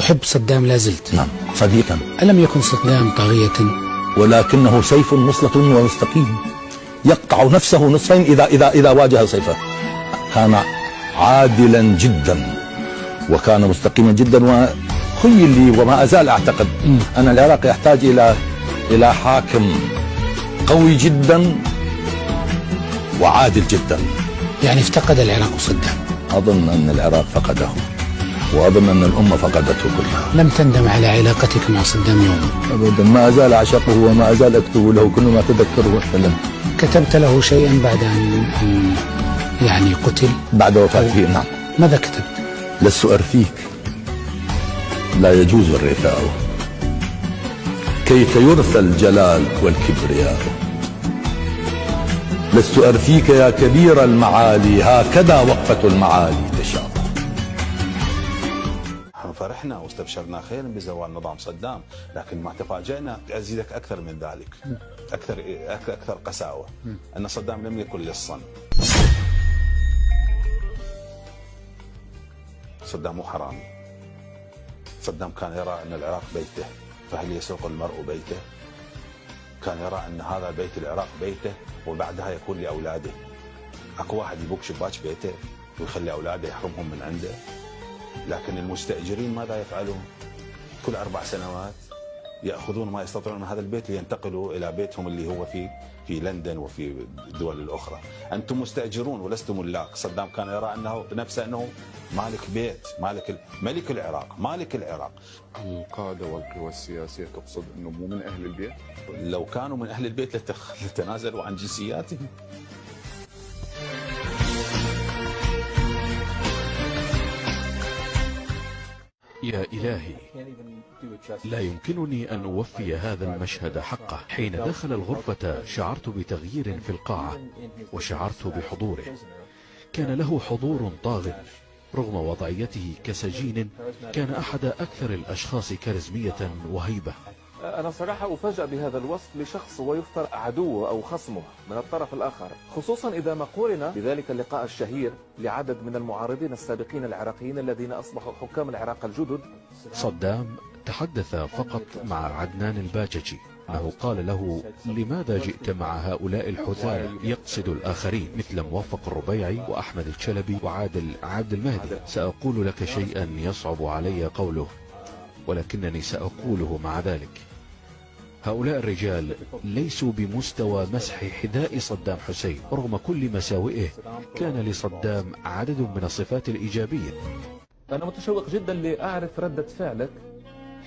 تحب صدام لا زلت؟ نعم صديقا. ألم يكن صدام طاغية؟ ولكنه سيف مصلة ومستقيم يقطع نفسه نصفين إذا واجه سيفه. كان عادلا جدا وكان مستقيما جدا. وخيل لي وما أزال أعتقد أن العراق يحتاج إلى حاكم قوي جدا وعادل جدا. يعني افتقد العراق صدام؟ أظن أن العراق فقده، وأظن أن الأمة فقدته كلها. لم تندم على علاقتك مع صدام يوم؟ أبدا، ما أزال أعشقه وما أزال أكتب له كل ما تذكره وأتكلم. كتبت له شيئا بعد أن يعني قتل؟ بعد وفاته نعم. ماذا كتبت؟ لست أرثيك، لا يجوز الرثاء، كيف يرثى الجلال والكبرياء. لست أرثيك يا كبير المعالي، هكذا وقفة المعالي تشاء. فرحنا واستبشرنا خيرا بزوال نظام صدام، لكن ما تفاجأنا. أزيدك أكثر من ذلك، أكثر قساوة، أن صدام لم يكن للصن. صدام مو حرامي. صدام كان يرى أن العراق بيته، فهل يسوق المرء بيته؟ كان يرى أن هذا بيت العراق بيته وبعدها يكون لأولاده. أكو واحد يبوق شباك بيته ويخلي أولاده يحرمهم من عنده. لكن المستأجرين ماذا يفعلون؟ كل 4 سنوات يأخذون ما يستطيعون من هذا البيت لينتقلوا إلى بيتهم اللي هو في لندن وفي الدول الأخرى. أنتم مستأجرون ولستم ملاك. صدام كان يرى أنه بنفسه أنه مالك بيت، ملك العراق، مالك العراق. القادة والقوى السياسية تقصد أنه مو من أهل البيت؟ لو كانوا من أهل البيت لتنازلوا عن جنسياتهم. يا إلهي، لا يمكنني أن أوفي هذا المشهد حقه. حين دخل الغرفة شعرت بتغيير في القاعة وشعرت بحضوره. كان له حضور طاغٍ رغم وضعيته كسجين. كان أحد أكثر الأشخاص كاريزمية وهيبة. أنا صراحة أفاجأ بهذا الوصف لشخص ويفترض عدوه أو خصمه من الطرف الآخر، خصوصا إذا ما قورن بذلك اللقاء الشهير لعدد من المعارضين السابقين العراقيين الذين أصبحوا حكام العراق الجدد. صدام تحدث فقط مع عدنان الباججي، أنه قال له: لماذا جئت مع هؤلاء الحثالة؟ يقصد الآخرين مثل موفق الربيعي وأحمد الشلبي وعادل عبد المهدي. سأقول لك شيئا يصعب علي قوله، ولكنني سأقوله مع ذلك. هؤلاء الرجال ليسوا بمستوى مسح حذاء صدام حسين. رغم كل مساوئه كان لصدام عدد من الصفات الإيجابية. أنا متشوق جدا لأعرف ردة فعلك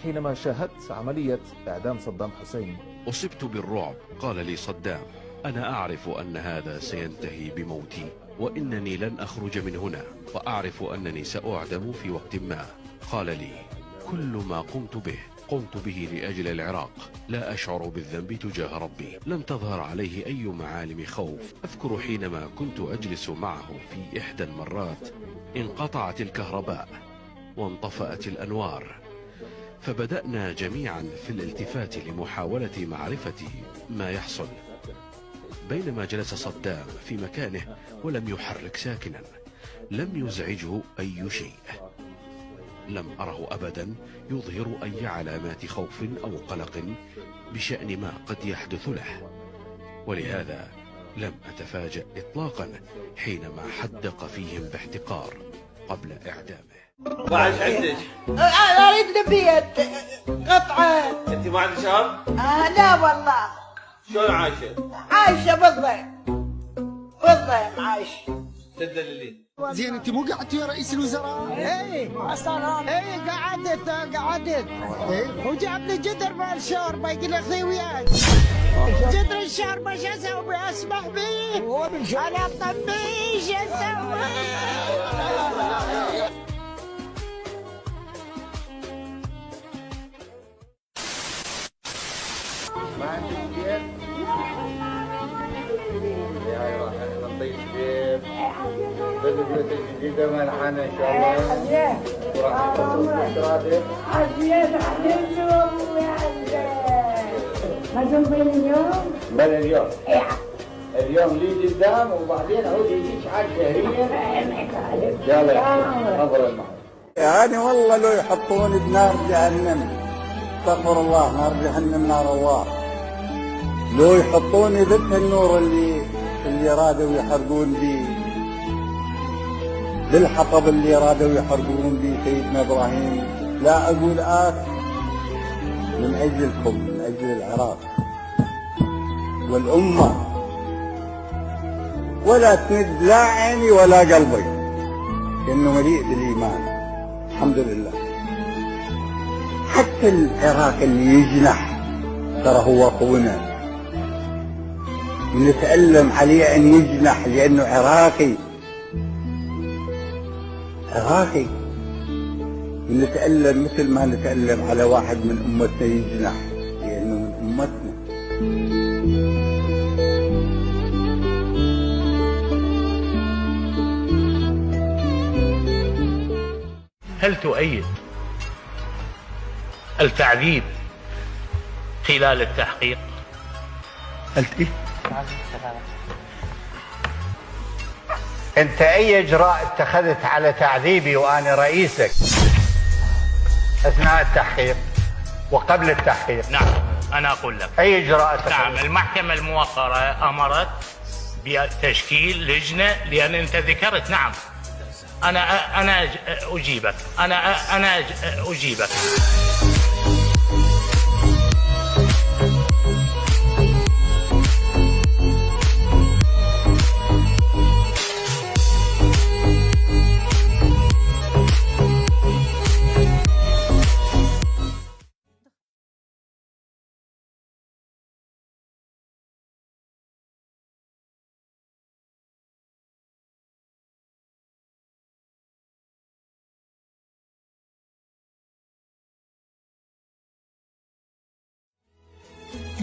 حينما شاهدت عملية إعدام صدام حسين. أصبت بالرعب. قال لي صدام: أنا أعرف أن هذا سينتهي بموتي وإنني لن أخرج من هنا، وأعرف أنني سأعدم في وقت ما. قال لي: كل ما قمت به لأجل العراق، لا أشعر بالذنب تجاه ربي. لم تظهر عليه أي معالم خوف. أذكر حينما كنت أجلس معه في إحدى المرات انقطعت الكهرباء وانطفأت الأنوار، فبدأنا جميعا في الالتفات لمحاولة معرفة ما يحصل. بينما جلس صدام في مكانه ولم يحرك ساكنا، لم يزعجه أي شيء. لم أره أبدا يظهر أي علامات خوف أو قلق بشأن ما قد يحدث له، ولهذا لم أتفاجأ إطلاقا حينما حدق فيهم باحتقار قبل إعدامه. وعاش عندك؟ أريد البيت قطعة. أنت ما عندك شهر؟ لا والله. شلون عايشة؟ عايشة بالضيم عايشة. تدللين. زين انت مو قعدتي يا رئيس الوزراء؟ اي اصلا اي قعدت وجابني جدر مال الشوربه يقول لي اخذي وياك جدر الشوربه شو اسوي؟ اسمح بي انا طبي شو اسوي؟ ما عندك بيت؟ يا راح نضيف بيت. البيوت الجديدة ملحانة إن شاء الله. وراح نضيف اليوم؟ بل اليوم. اليوم لي قدام وبعدين عود يجيك عاد شهريا. يلا نظر المحل. يعني والله لو يحطوني بنار جهنم، استغفر الله، نار جهنم نار الله، لو يحطوني ضد النور اللي رادوا يحرقون به، بالحطب اللي رادوا يحرقون به سيدنا ابراهيم، لا اقول من اجلكم، من اجل العراق والامه، ولا تمد لا عيني ولا قلبي، انه مليء بالايمان الحمد لله. حتى العراق اللي يجنح ترى هو اخونا، ونتألم عليه ان يجنح لانه عراقي، ونتألم مثل ما نتألم على واحد من امتنا يجنح لانه من امتنا. هل تؤيد التعذيب خلال التحقيق؟ انت اي اجراء اتخذت على تعذيبي وانا رئيسك اثناء التحقيق وقبل التحقيق؟ نعم انا اقول لك اي اجراء اتخذت؟ نعم، المحكمة الموقرة امرت بتشكيل لجنة، لان انت ذكرت. نعم انا اجيبك، انا اجيبك.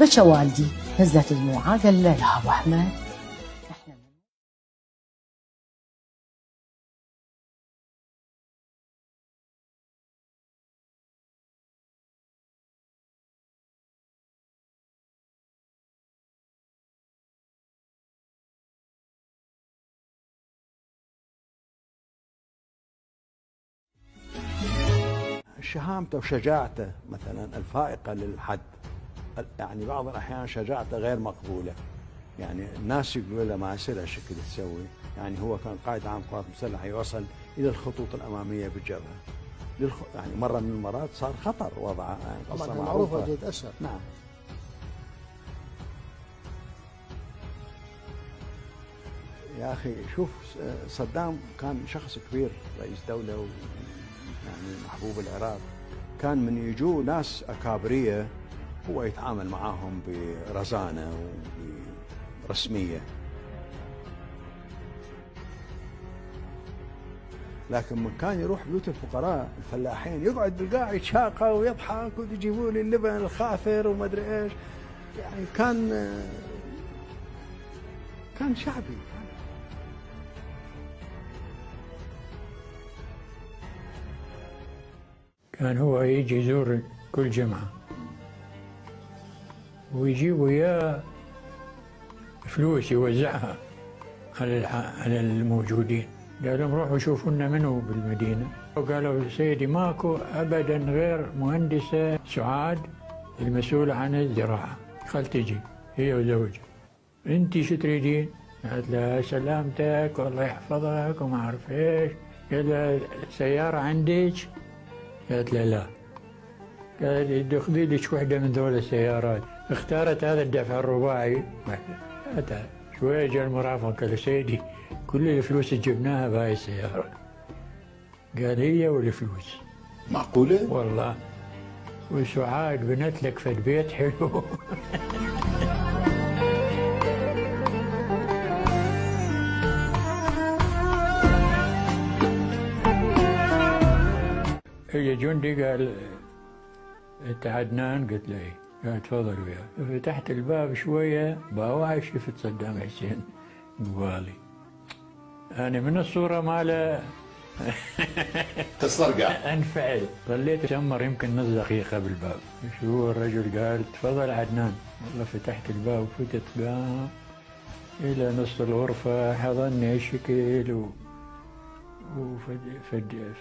بكى والدي، نزلت دموعه، قال لا ابو احمد احنا شهامته وشجاعته مثلا الفائقة للحد، يعني بعض الأحيان شجاعته غير مقبولة، يعني الناس يقولوا له ما يصير هالشكل تسوي، يعني هو كان قائد عام قوات مسلحة يوصل إلى الخطوط الأمامية بالجبهة، يعني مرة من المرات صار خطر وضعه، يعني قصة معروفة يتأثر. نعم. يا أخي شوف، صدام كان شخص كبير، رئيس دولة يعني محبوب العراق، كان من يجوا ناس أكابرية هو يتعامل معاهم برزانة وبرسمية، لكن من كان يروح بيوت الفقراء الفلاحين يقعد بالقاع يتشاقى ويضحك ويجيبوا لي اللبن الخاثر وما ادري ايش، يعني كان شعبي. كان هو يجي يزور كل جمعة ويجيب وياه فلوس يوزعها على الموجودين. قال لهم روحوا شوفوا لنا منو بالمدينة، وقالوا سيدي ماكو أبدا غير مهندسة سعاد المسؤولة عن الزراعة، خل تجي هي وزوجها. انتي شو تريدين؟ قالت لها سلامتك والله يحفظك وما أعرف ايش. قال لها سيارة عندك؟ قالت له لا. قال خذي لك وحدة من ذول السيارات. اختارت هذا الدفع الرباعي. شوية جاء المرافق قال سيدي كل الفلوس اللي جبناها بهاي السيارة. قال هي والفلوس. معقولة؟ والله. وسعاد بنت لك فد بيت حلو. اجى جندي قال انت عدنان؟ قلت له ايه. قال تفضل وياه. فتحت الباب شويه بواعي شفت صدام حسين قبالي. انا من الصوره ماله تسترقع انفعل. ظليت اشمر يمكن نص دقيقه بالباب. شو الرجل قال تفضل عدنان. والله فتحت الباب وفتت قام الى نص الغرفه، حضني هالشكل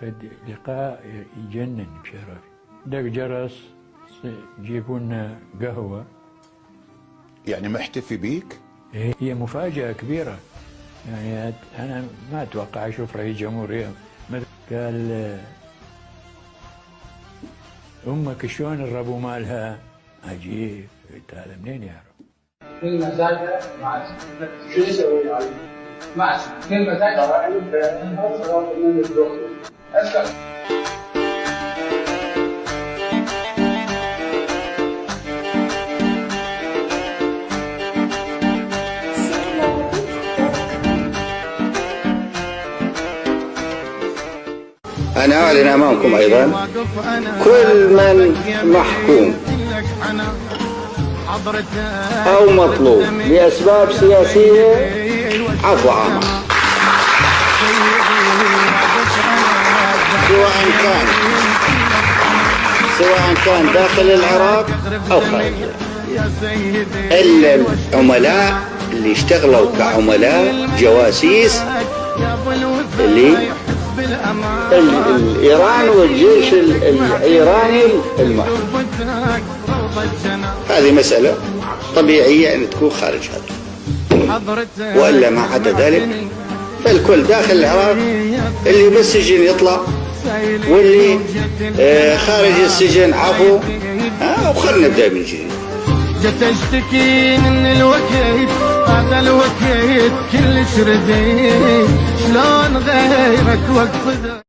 فد لقاء يجنن بشرف. دق جرس جيبوا لنا قهوة. يعني محتفي بيك؟ هي مفاجأة كبيرة، يعني أنا ما أتوقع أشوف رئيس جمهورية. قال أمك شلون الربو مالها؟ عجيب، هذا منين يعرف؟ كلمة زايدة ما اسمع، شو يسوي يعني؟ ما اسمع، كلمة زايدة من الدخول. اسكت. أنا أعلن أمامكم أيضا كل من محكوم أو مطلوب لأسباب سياسية عفو عامة، سواء كان داخل العراق أو خارجه، إلا العملاء اللي اشتغلوا كعملاء جواسيس اللي إيران والجيش الإيراني المحكوم. هذه مسألة طبيعية أن تكون خارج هذا، وإلا ما عدا ذلك فالكل داخل العراق، اللي بالسجن يطلع واللي خارج السجن عفو، وخلنا نبدأ من جديد. جت اشتكي من الوكيل، هذا الوكيل كلش رديء، شلون غيرك وقف